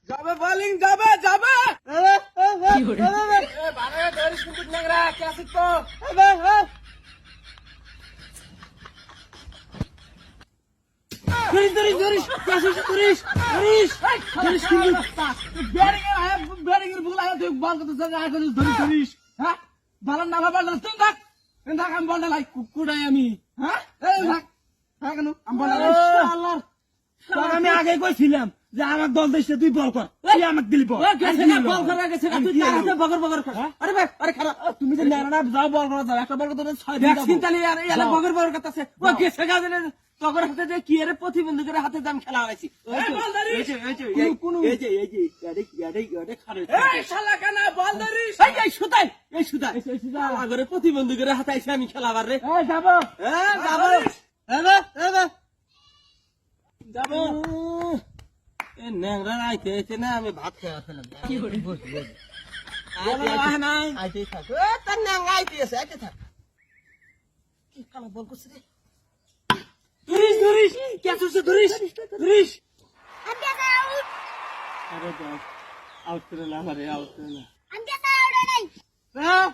যাবে বলিং যাবে যাবে বারে ধরিস কিন্তু নেংরা কে আছিস তো ধরিস কে আছিস ধরিস কিন্তু ব্যাটিং এর ভুল আয়া তুই বল করতে যা আয়া ধরিস হ্যাঁ বল না বল তুই থাক আমি বল লাই কুকুড়াই আমি হ্যাঁ এই থাক হ্যাঁ কেন আমি বল আল্লাহ আমি আগে কইছিলাম যে আমার দল দেশে তুই বল কর তুই আমাকে দিলি বল বল করা গেছে তুই তার হাতে বগর বগর কর আরে ভাই আরে খারাপ তুমি যে নেড়া যাও বল করা যাও একটা বল করতে 6 দিন ভ্যাকসিন তালি আর এলা বগর বগর করতেছে ও গেছে গাজে তগর হাতে যে কি এর প্রতিবন্ধকের হাতে দাম খেলা হইছি এই বল ধরিস এই খারে এই শালা কানা বল ধরিস এই সুতাই আগরে প্রতিবন্ধকের হাতে আইছে আমি খেলাবার রে এই যাবো যাবো এ ন্যাংরা আইতে আইতে না আমি ভাত খাওয়া ফেলাম কি হরি বস আইতে থাক এ তার ন্যাংরা আইতে আছে আইতে থাক কি কালা বল করছিস রে ধরিস কে আছিস ধরিস আমি আউট আরে বাস আউট করে না আরে আউট করে না আমি আউট নাই হ্যাঁ